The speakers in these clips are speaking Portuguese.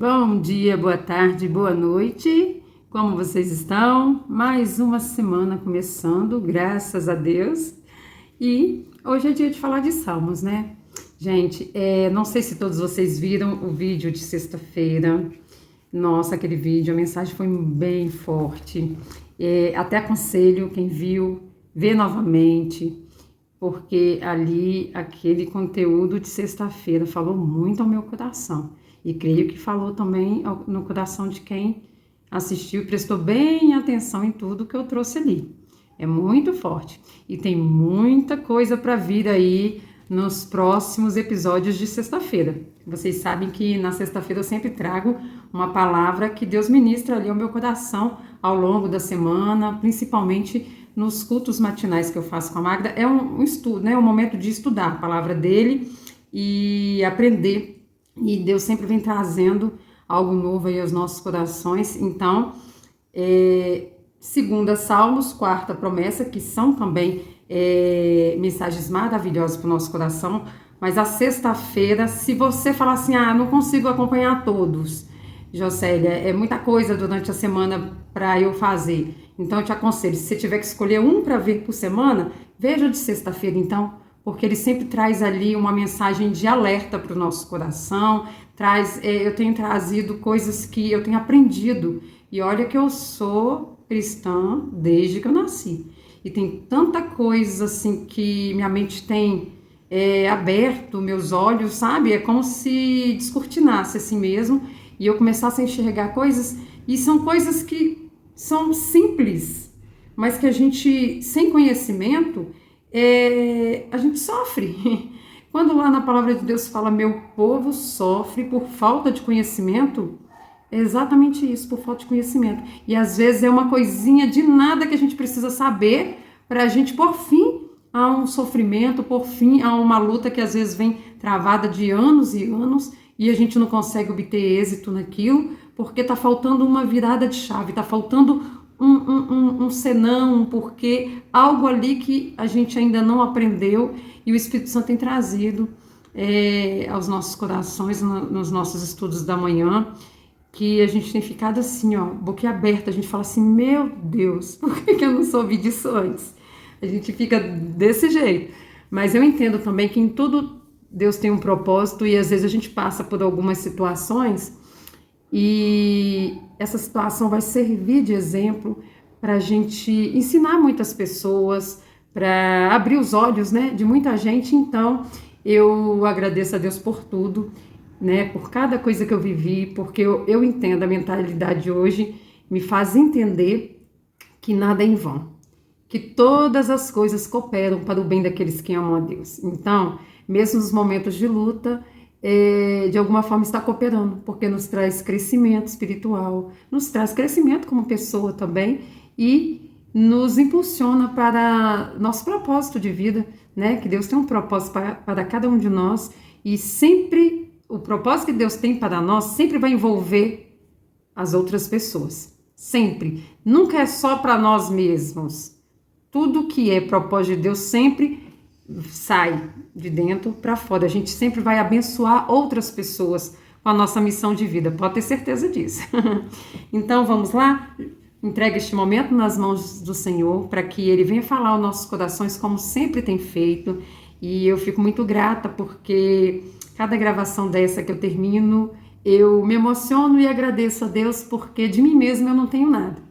Bom dia, boa tarde, boa noite. Como vocês estão? Mais uma semana começando, graças a Deus. E hoje é dia de falar de Salmos, né? Gente, não sei se todos vocês viram o vídeo de sexta-feira. Nossa, aquele vídeo, a mensagem foi bem forte. Até aconselho quem viu, ver novamente, porque ali aquele conteúdo de sexta-feira falou muito ao meu coração. E creio que falou também no coração de quem assistiu e prestou bem atenção em tudo que eu trouxe ali. É muito forte. E tem muita coisa para vir aí nos próximos episódios de sexta-feira. Vocês sabem que na sexta-feira eu sempre trago uma palavra que Deus ministra ali ao meu coração ao longo da semana, principalmente nos cultos matinais que eu faço com a Magda. É um estudo, né? Um momento de estudar a palavra dele e aprender. E Deus sempre vem trazendo algo novo aí aos nossos corações. Então, segunda Salmos, quarta promessa, que são também mensagens maravilhosas para o nosso coração. Mas a sexta-feira, se você falar assim, não consigo acompanhar todos, Jocélia, é muita coisa durante a semana para eu fazer. Então, eu te aconselho, se você tiver que escolher um para ver por semana, veja o de sexta-feira, então, porque ele sempre traz ali uma mensagem de alerta para o nosso coração, eu tenho trazido coisas que eu tenho aprendido, e olha que eu sou cristã desde que eu nasci, e tem tanta coisa assim que minha mente tem aberto, meus olhos, sabe, é como se descortinasse assim mesmo, e eu começasse a enxergar coisas, e são coisas que são simples, mas que a gente, sem conhecimento, a gente sofre. Quando lá na palavra de Deus fala, meu povo sofre por falta de conhecimento, é exatamente isso, por falta de conhecimento. E às vezes é uma coisinha de nada que a gente precisa saber para a gente pôr fim a um sofrimento, pôr fim a uma luta que às vezes vem travada de anos e anos e a gente não consegue obter êxito naquilo porque está faltando uma virada de chave, está faltando um senão, um porquê, algo ali que a gente ainda não aprendeu e o Espírito Santo tem trazido aos nossos corações, nos nossos estudos da manhã, que a gente tem ficado assim, boquiaberta, a gente fala assim, meu Deus, por que eu não soube disso antes? A gente fica desse jeito, mas eu entendo também que em tudo Deus tem um propósito e às vezes a gente passa por algumas situações e essa situação vai servir de exemplo para a gente ensinar muitas pessoas, para abrir os olhos, né, de muita gente. Então, eu agradeço a Deus por tudo, né, por cada coisa que eu vivi, porque eu entendo a mentalidade de hoje, me faz entender que nada é em vão, que todas as coisas cooperam para o bem daqueles que amam a Deus. Então, mesmo nos momentos de luta, de alguma forma está cooperando, porque nos traz crescimento espiritual, nos traz crescimento como pessoa também e nos impulsiona para nosso propósito de vida, né? Que Deus tem um propósito para cada um de nós e sempre o propósito que Deus tem para nós sempre vai envolver as outras pessoas, sempre, nunca é só para nós mesmos. Tudo que é propósito de Deus sempre sai de dentro para fora. A gente sempre vai abençoar outras pessoas com a nossa missão de vida, pode ter certeza disso. Então vamos lá, entrega este momento nas mãos do Senhor para que Ele venha falar aos nossos corações como sempre tem feito, e eu fico muito grata porque cada gravação dessa que eu termino, eu me emociono e agradeço a Deus porque de mim mesma eu não tenho nada,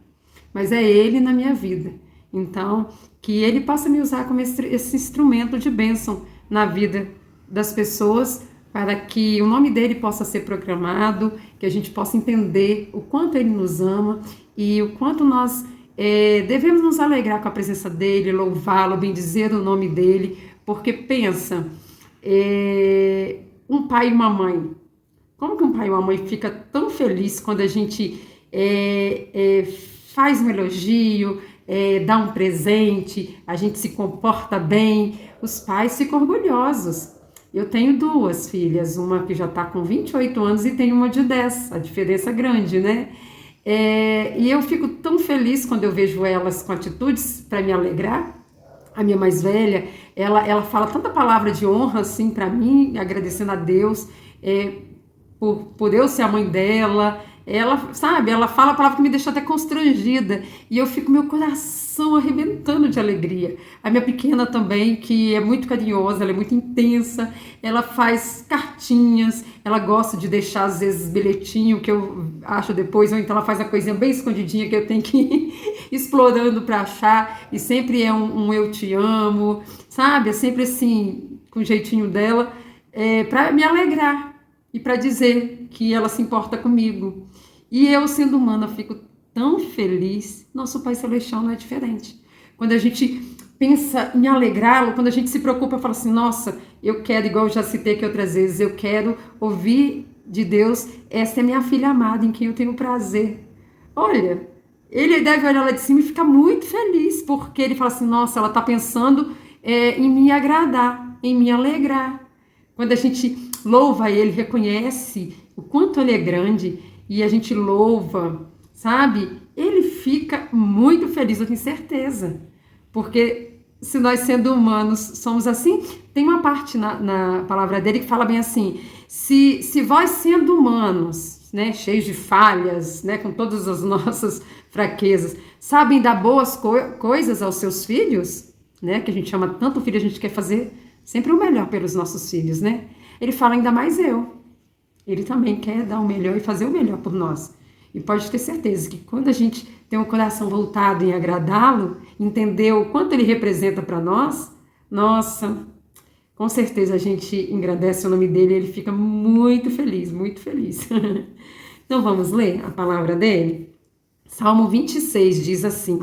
mas é Ele na minha vida. Então, que Ele possa me usar como esse instrumento de bênção na vida das pessoas, para que o nome dEle possa ser proclamado, que a gente possa entender o quanto Ele nos ama e o quanto nós devemos nos alegrar com a presença dEle, louvá-lo, bendizer o nome dEle, porque pensa, um pai e uma mãe, como que um pai e uma mãe fica tão feliz quando a gente faz um elogio, dá um presente, a gente se comporta bem, os pais ficam orgulhosos. Eu tenho duas filhas, uma que já está com 28 anos e tem uma de 10, a diferença é grande, né? E eu fico tão feliz quando eu vejo elas com atitudes para me alegrar. A minha mais velha, ela fala tanta palavra de honra assim para mim, agradecendo a Deus, por eu ser a mãe dela. Ela, sabe, ela fala a palavra que me deixa até constrangida. E eu fico meu coração arrebentando de alegria. A minha pequena também, que é muito carinhosa, ela é muito intensa. Ela faz cartinhas, ela gosta de deixar, às vezes, bilhetinho que eu acho depois, ou então ela faz a coisinha bem escondidinha que eu tenho que ir explorando para achar. E sempre é um eu te amo, sabe? É sempre assim, com o jeitinho dela, para me alegrar e para dizer que ela se importa comigo. E eu, sendo humana, fico tão feliz. Nosso Pai Celestial não é diferente. Quando a gente pensa em alegrá-lo, quando a gente se preocupa, fala assim, nossa, eu quero, igual eu já citei aqui outras vezes, eu quero ouvir de Deus, essa é minha filha amada, em quem eu tenho prazer. Olha, ele deve olhar lá de cima e ficar muito feliz, porque ele fala assim, nossa, ela está pensando em me agradar, em me alegrar. Quando a gente louva ele, reconhece o quanto ele é grande e a gente louva, sabe? Ele fica muito feliz, eu tenho certeza. Porque se nós, sendo humanos, somos assim, tem uma parte na palavra dele que fala bem assim, se vós, sendo humanos, né, cheios de falhas, né, com todas as nossas fraquezas, sabem dar boas coisas aos seus filhos, né, que a gente ama tanto filho, a gente quer fazer sempre o melhor pelos nossos filhos, né? Ele fala ainda mais eu. Ele também quer dar o melhor e fazer o melhor por nós. E pode ter certeza que quando a gente tem um coração voltado em agradá-lo, entender o quanto ele representa para nós, nossa, com certeza a gente engrandece o nome dele e ele fica muito feliz, muito feliz. Então vamos ler a palavra dele? Salmo 26 diz assim: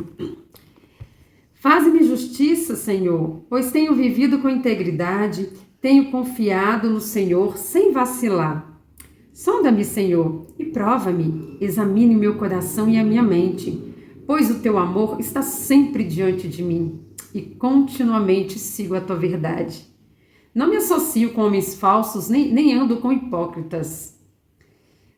Faze-me justiça, Senhor, pois tenho vivido com integridade, tenho confiado no Senhor sem vacilar. Sonda-me, Senhor, e prova-me, examine meu coração e a minha mente, pois o teu amor está sempre diante de mim, e continuamente sigo a tua verdade. Não me associo com homens falsos, nem ando com hipócritas.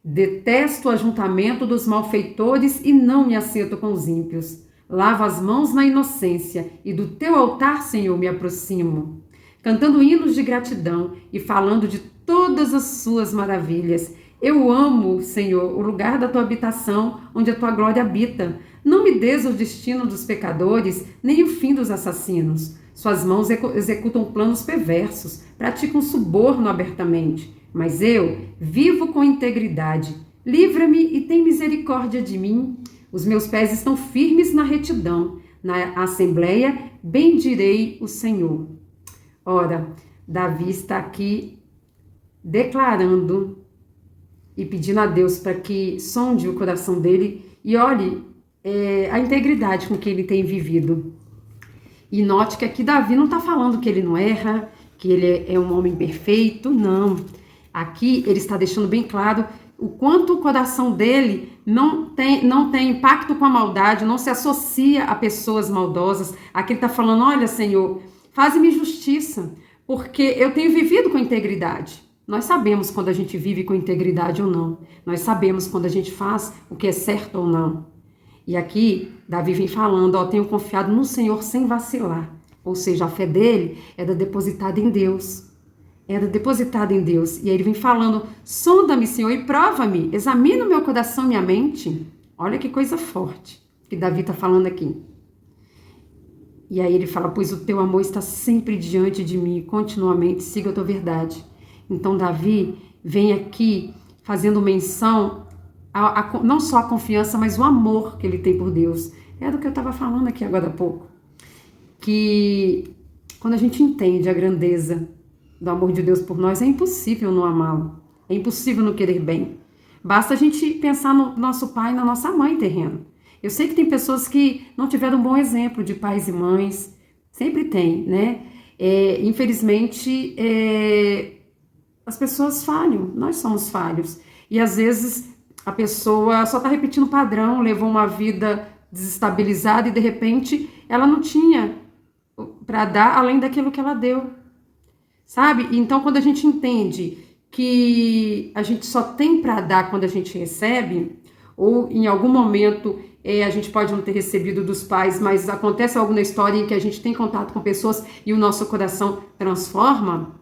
Detesto o ajuntamento dos malfeitores e não me assento com os ímpios. Lavo as mãos na inocência, e do teu altar, Senhor, me aproximo, cantando hinos de gratidão e falando de todas as suas maravilhas. Eu amo, Senhor, o lugar da tua habitação, onde a tua glória habita. Não me des o destino dos pecadores, nem o fim dos assassinos. Suas mãos executam planos perversos, praticam suborno abertamente. Mas eu vivo com integridade. Livra-me e tem misericórdia de mim. Os meus pés estão firmes na retidão. Na assembleia bendirei o Senhor. Ora, Davi está aqui declarando e pedindo a Deus para que sonde o coração dele e olhe a integridade com que ele tem vivido. E note que aqui Davi não está falando que ele não erra, que ele é um homem perfeito, não. Aqui ele está deixando bem claro o quanto o coração dele não tem impacto com a maldade, não se associa a pessoas maldosas. Aqui ele está falando, olha, Senhor, faze-me justiça, porque eu tenho vivido com integridade. Nós sabemos quando a gente vive com integridade ou não. Nós sabemos quando a gente faz o que é certo ou não. E aqui, Davi vem falando, tenho confiado no Senhor sem vacilar. Ou seja, a fé dele era depositada em Deus. Era depositada em Deus. E aí ele vem falando, sonda-me, Senhor, e prova-me. Examina o meu coração e minha mente. Olha que coisa forte que Davi está falando aqui. E aí ele fala, pois o teu amor está sempre diante de mim, continuamente siga a tua verdade. Então Davi vem aqui fazendo menção não só a confiança, mas o amor que ele tem por Deus. É do que eu estava falando aqui agora há pouco. Que quando a gente entende a grandeza do amor de Deus por nós, é impossível não amá-lo. É impossível não querer bem. Basta a gente pensar no nosso pai e na nossa mãe terreno. Eu sei que tem pessoas que não tiveram um bom exemplo de pais e mães. Sempre tem, né? Infelizmente, as pessoas falham. Nós somos falhos. E às vezes a pessoa só está repetindo o padrão, levou uma vida desestabilizada e de repente ela não tinha para dar além daquilo que ela deu. Sabe? Então quando a gente entende que a gente só tem para dar quando a gente recebe, ou em algum momento a gente pode não ter recebido dos pais, mas acontece algo na história em que a gente tem contato com pessoas e o nosso coração transforma,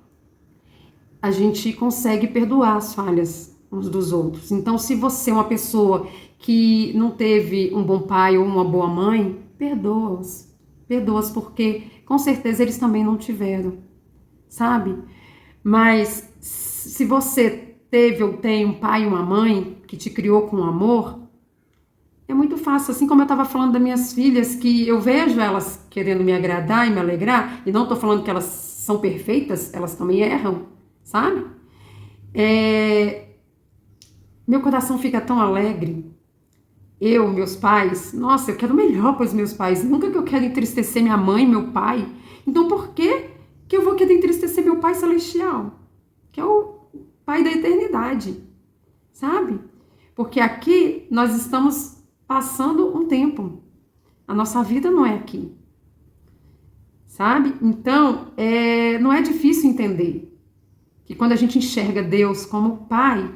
a gente consegue perdoar as falhas uns dos outros. Então, se você é uma pessoa que não teve um bom pai ou uma boa mãe, perdoa-os. Perdoa-os porque com certeza eles também não tiveram, sabe? Mas se você teve ou tem um pai e uma mãe que te criou com amor, é muito fácil. Assim como eu estava falando das minhas filhas, que eu vejo elas querendo me agradar e me alegrar, e não estou falando que elas são perfeitas, elas também erram, sabe? Meu coração fica tão alegre. Eu, meus pais, nossa, eu quero o melhor para os meus pais. Nunca que eu quero entristecer minha mãe, meu pai. Então por que eu vou querer entristecer meu pai celestial? Que é o pai da eternidade, sabe? Porque aqui nós estamos passando um tempo. A nossa vida não é aqui, sabe? Então, não é difícil entender que quando a gente enxerga Deus como pai,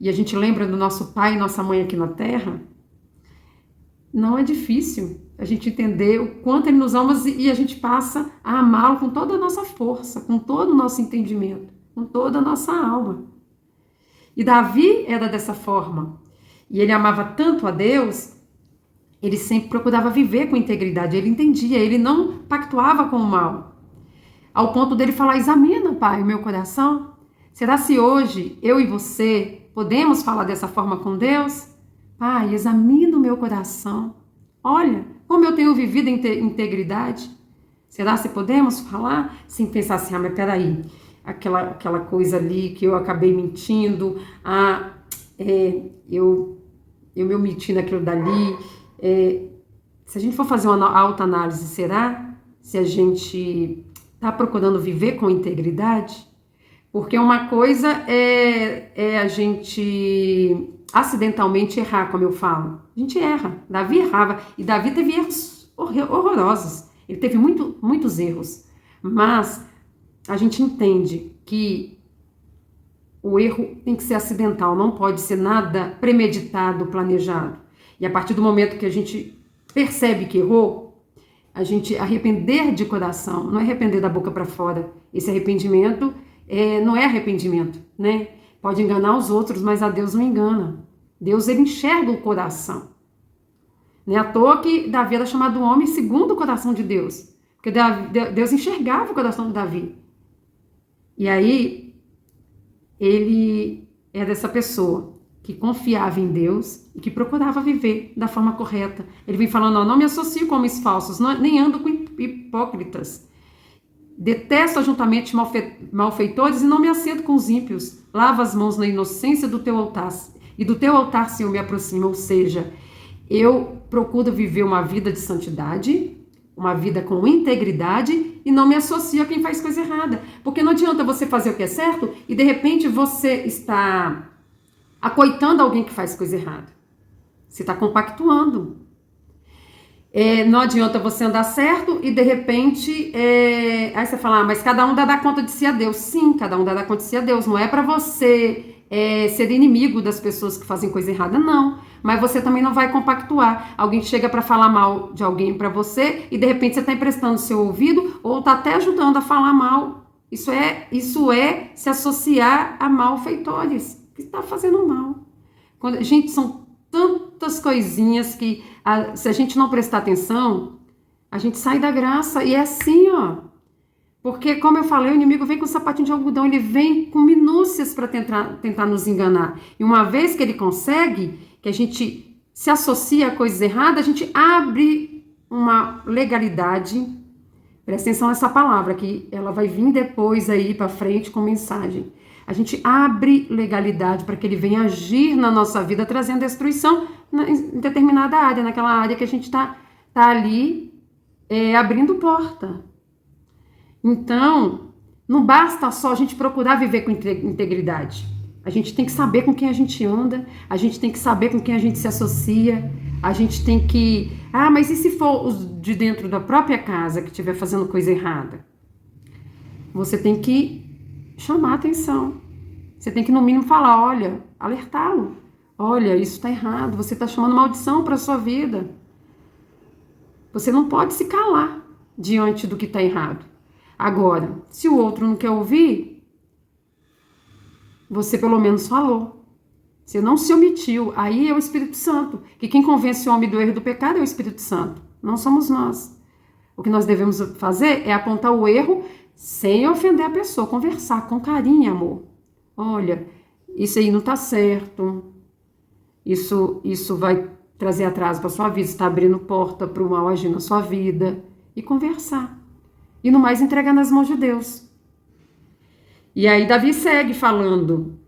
e a gente lembra do nosso pai e nossa mãe aqui na terra, não é difícil a gente entender o quanto ele nos ama e a gente passa a amá-lo com toda a nossa força, com todo o nosso entendimento, com toda a nossa alma. E Davi era dessa forma. E ele amava tanto a Deus, ele sempre procurava viver com integridade, ele entendia, ele não pactuava com o mal. Ao ponto dele falar, examina, pai, o meu coração. Será se hoje eu e você podemos falar dessa forma com Deus? Pai, examina o meu coração. Olha, como eu tenho vivido em integridade. Será se podemos falar sem pensar assim, mas peraí, aquela coisa ali que eu acabei mentindo, eu me omiti naquilo dali. Se a gente for fazer uma autoanálise, será se a gente está procurando viver com integridade? Porque uma coisa é a gente acidentalmente errar, como eu falo. A gente erra. Davi errava. E Davi teve erros horrorosos. Ele teve muitos erros. Mas a gente entende que o erro tem que ser acidental. Não pode ser nada premeditado, planejado. E a partir do momento que a gente percebe que errou, a gente arrepender de coração. Não é arrepender da boca para fora. Esse arrependimento não é arrependimento, né? Pode enganar os outros, mas a Deus não engana. Deus, ele enxerga o coração. Não é à toa que Davi era chamado homem segundo o coração de Deus. Porque Deus enxergava o coração de Davi. E aí, ele era essa pessoa que confiava em Deus e que procurava viver da forma correta. Ele vem falando, não me associo com homens falsos, nem ando com hipócritas. Detesto ajuntamente malfeitores e não me assento com os ímpios. Lava as mãos na inocência do teu altar. E do teu altar, Senhor, me aproxima. Ou seja, eu procuro viver uma vida de santidade, uma vida com integridade e não me associo a quem faz coisa errada. Porque não adianta você fazer o que é certo e de repente você está acoitando alguém que faz coisa errada. Você está compactuando. Não adianta você andar certo e de repente aí você fala, mas cada um dá conta de si a Deus. Sim, cada um dá conta de si a Deus. Não é para você ser inimigo das pessoas que fazem coisa errada, não. Mas você também não vai compactuar. Alguém chega para falar mal de alguém para você e de repente você está emprestando seu ouvido ou está até ajudando a falar mal. Isso é se associar a malfeitores, que está fazendo mal. Gente, são tantas coisinhas que se a gente não prestar atenção, a gente sai da graça. E é assim, ó. Porque, como eu falei, o inimigo vem com sapatinho de algodão, ele vem com minúcias para tentar nos enganar. E uma vez que ele consegue, que a gente se associa a coisas erradas, a gente abre uma legalidade. Presta atenção nessa palavra, que ela vai vir depois aí para frente com mensagem. A gente abre legalidade para que ele venha agir na nossa vida, trazendo destruição em determinada área, naquela área que a gente tá ali abrindo porta. Então, não basta só a gente procurar viver com integridade. A gente tem que saber com quem a gente anda, a gente tem que saber com quem a gente se associa, a gente tem que... mas e se for os de dentro da própria casa que estiver fazendo coisa errada? Você tem que chamar a atenção. Você tem que, no mínimo, falar, olha, alertá-lo. Olha, isso está errado, você está chamando maldição para a sua vida. Você não pode se calar diante do que está errado. Agora, se o outro não quer ouvir, você pelo menos falou. Você não se omitiu. Aí é o Espírito Santo. Que quem convence o homem do erro e do pecado é o Espírito Santo. Não somos nós. O que nós devemos fazer é apontar o erro sem ofender a pessoa. Conversar com carinho e amor. Olha, isso aí não está certo. Isso vai trazer atraso para sua vida. Está abrindo porta para o mal agir na sua vida. E conversar. E no mais entregar nas mãos de Deus. E aí Davi segue falando: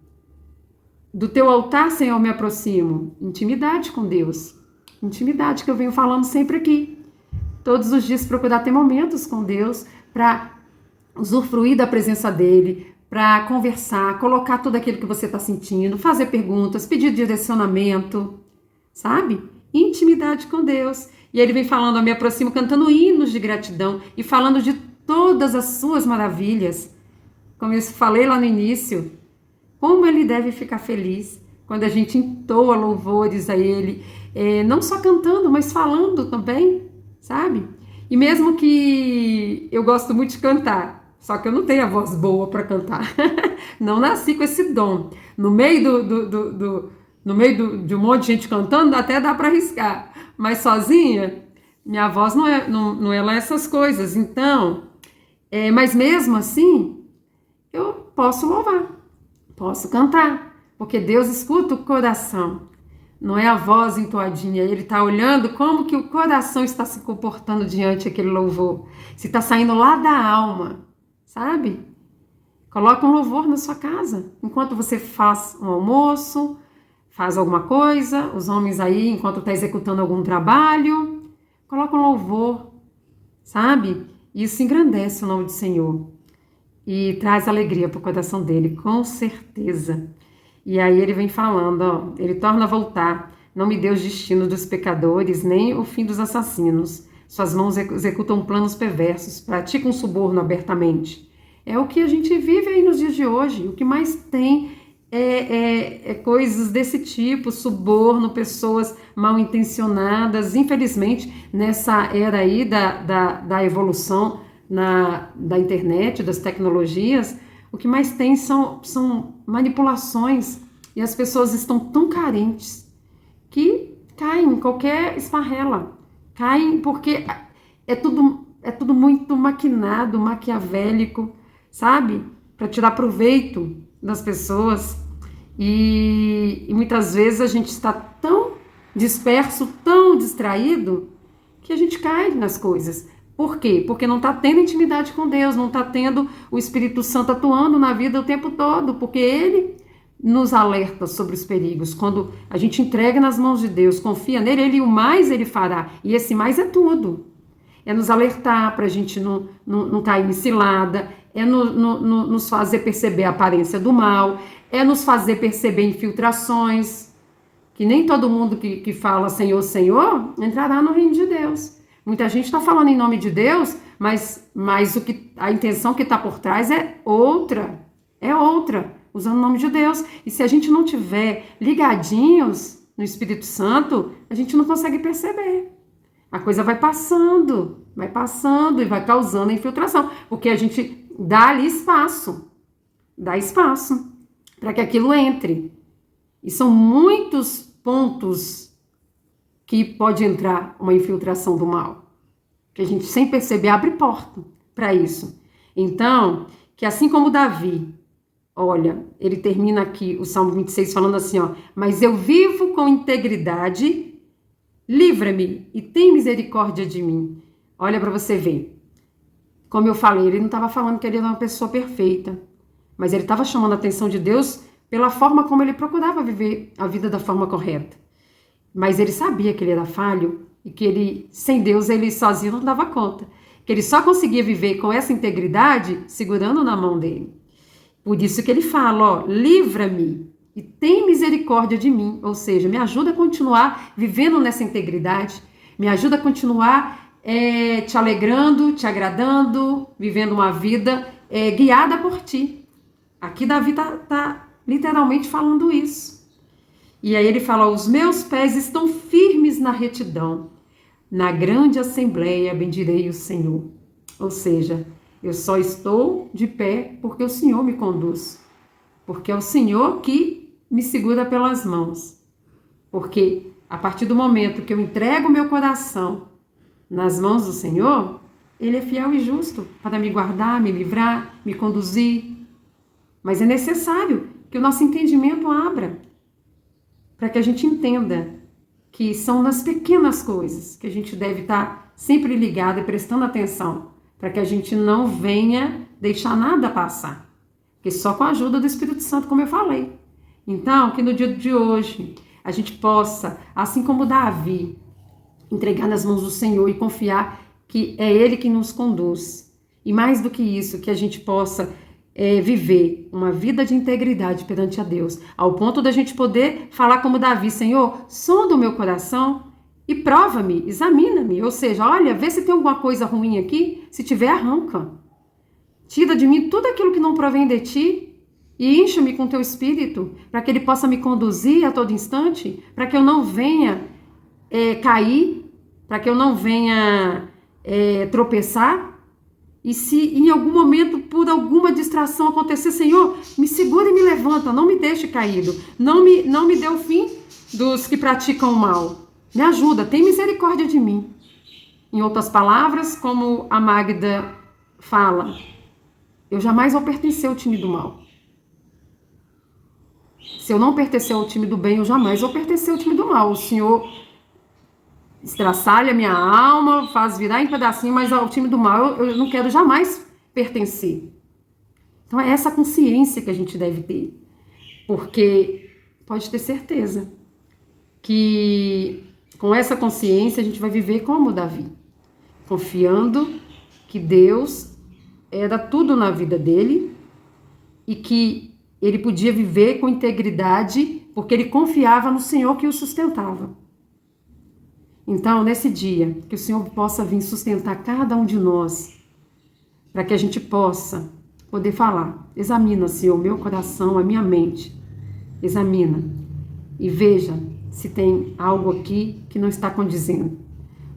do teu altar, Senhor, me aproximo. Intimidade com Deus. Intimidade que eu venho falando sempre aqui. Todos os dias procurar ter momentos com Deus para usufruir da presença dele, para conversar, colocar tudo aquilo que você está sentindo, fazer perguntas, pedir direcionamento, sabe? Intimidade com Deus. E ele vem falando: eu me aproximo cantando hinos de gratidão e falando de todas as suas maravilhas. Como eu falei lá no início, como ele deve ficar feliz quando a gente entoa louvores a ele, não só cantando, mas falando também, sabe? E mesmo que eu gosto muito de cantar, só que eu não tenho a voz boa para cantar, não nasci com esse dom. No meio de um monte de gente cantando, até dá para arriscar, mas sozinha, minha voz não é lá essas coisas. Então, mas mesmo assim, eu posso louvar. Posso cantar, porque Deus escuta o coração, não é a voz entoadinha. Ele está olhando como que o coração está se comportando diante daquele louvor, se está saindo lá da alma, sabe? Coloca um louvor na sua casa, enquanto você faz um almoço, faz alguma coisa, os homens aí, enquanto está executando algum trabalho, coloca um louvor, sabe? Isso engrandece o nome do Senhor. E traz alegria para o coração dele, com certeza. E aí ele vem falando, ó, ele torna a voltar. Não me deu os destinos dos pecadores, nem o fim dos assassinos. Suas mãos executam planos perversos, praticam suborno abertamente. É o que a gente vive aí nos dias de hoje. O que mais tem é coisas desse tipo, suborno, pessoas mal intencionadas. Infelizmente, nessa era aí da evolução da internet, das tecnologias, o que mais tem são manipulações, e as pessoas estão tão carentes que caem em qualquer esfarrela, caem porque é tudo muito maquinado, maquiavélico, sabe? Para tirar proveito das pessoas, e muitas vezes a gente está tão disperso, tão distraído, que a gente cai nas coisas. Por quê? Porque não está tendo intimidade com Deus, não está tendo o Espírito Santo atuando na vida o tempo todo, porque Ele nos alerta sobre os perigos. Quando a gente entrega nas mãos de Deus, confia nele, Ele o mais Ele fará. E esse mais é tudo. É nos alertar para a gente não cair em cilada, é nos fazer perceber a aparência do mal, é nos fazer perceber infiltrações, que nem todo mundo que fala Senhor, Senhor, entrará no reino de Deus. Muita gente está falando em nome de Deus, mas a intenção que está por trás é outra, usando o nome de Deus. E se a gente não tiver ligadinhos no Espírito Santo, a gente não consegue perceber. A coisa vai passando e vai causando a infiltração, porque a gente dá ali espaço para que aquilo entre. E são muitos pontos que pode entrar uma infiltração do mal, que a gente sem perceber abre porta para isso. Então, que assim como Davi, olha, ele termina aqui o Salmo 26 falando assim, ó, mas eu vivo com integridade, livra-me e tem misericórdia de mim. Olha para você ver. Como eu falei, ele não estava falando que ele era uma pessoa perfeita, mas ele estava chamando a atenção de Deus pela forma como ele procurava viver a vida da forma correta. Mas ele sabia que ele era falho e que ele, sem Deus, ele sozinho não dava conta. Que ele só conseguia viver com essa integridade segurando na mão dele. Por isso que ele fala, ó, livra-me e tem misericórdia de mim. Ou seja, me ajuda a continuar vivendo nessa integridade. Me ajuda a continuar te alegrando, te agradando, vivendo uma vida guiada por ti. Aqui Davi tá literalmente falando isso. E aí ele fala, os meus pés estão firmes na retidão, na grande assembleia bendirei o Senhor. Ou seja, eu só estou de pé porque o Senhor me conduz. porque é o Senhor que me segura pelas mãos. Porque a partir do momento que eu entrego o meu coração nas mãos do Senhor, Ele é fiel e justo para me guardar, me livrar, me conduzir. Mas é necessário que o nosso entendimento abra, para que a gente entenda que são nas pequenas coisas que a gente deve estar sempre ligado e prestando atenção, para que a gente não venha deixar nada passar. Porque só com a ajuda do Espírito Santo, como eu falei. Então, que no dia de hoje a gente possa, assim como Davi, entregar nas mãos do Senhor e confiar que é Ele que nos conduz. E mais do que isso, que a gente possa viver uma vida de integridade perante a Deus, ao ponto da gente poder falar como Davi: Senhor, sonda o meu coração e prova-me, examina-me. Ou seja, olha, vê se tem alguma coisa ruim aqui, se tiver, arranca. Tira de mim tudo aquilo que não provém de ti e enche-me com teu espírito, para que ele possa me conduzir a todo instante, para que eu não venha cair, para que eu não venha tropeçar. E se em algum momento, por alguma distração acontecer, Senhor, me segura e me levanta, não me deixe caído, não me dê o fim dos que praticam o mal. Me ajuda, tem misericórdia de mim. Em outras palavras, como a Magda fala, eu jamais vou pertencer ao time do mal. Se eu não pertencer ao time do bem, eu jamais vou pertencer ao time do mal. O Senhor estraçalha minha alma, faz virar em pedacinho, mas ao time do mal eu não quero jamais pertencer. Então é essa consciência que a gente deve ter. Porque pode ter certeza que com essa consciência a gente vai viver como Davi, confiando que Deus era tudo na vida dele e que ele podia viver com integridade porque ele confiava no Senhor que o sustentava. Então, nesse dia, que o Senhor possa vir sustentar cada um de nós, para que a gente possa poder falar: examina, Senhor, o meu coração, a minha mente, examina e veja se tem algo aqui que não está condizendo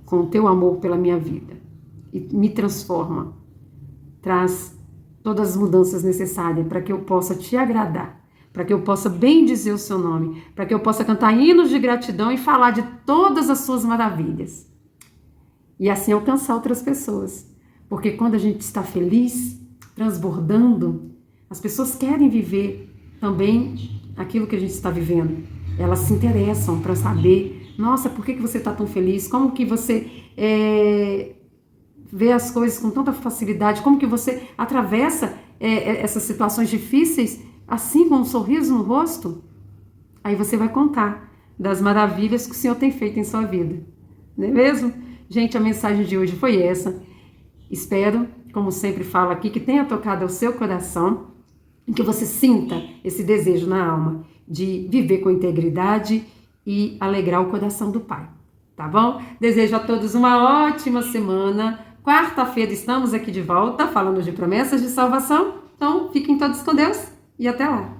com o teu amor pela minha vida e me transforma, traz todas as mudanças necessárias para que eu possa te agradar, para que eu possa bem dizer o seu nome, para que eu possa cantar hinos de gratidão e falar de todas as suas maravilhas. E assim alcançar outras pessoas. Porque quando a gente está feliz, transbordando, as pessoas querem viver também aquilo que a gente está vivendo. Elas se interessam para saber: nossa, por que você está tão feliz? Como que você vê as coisas com tanta facilidade? Como que você atravessa essas situações difíceis assim, com um sorriso no rosto? Aí você vai contar das maravilhas que o Senhor tem feito em sua vida. Não é mesmo? Gente, a mensagem de hoje foi essa. Espero, como sempre falo aqui, que tenha tocado ao seu coração e que você sinta esse desejo na alma de viver com integridade e alegrar o coração do Pai. Tá bom? Desejo a todos uma ótima semana. Quarta-feira estamos aqui de volta falando de promessas de salvação. Então, fiquem todos com Deus. E até lá!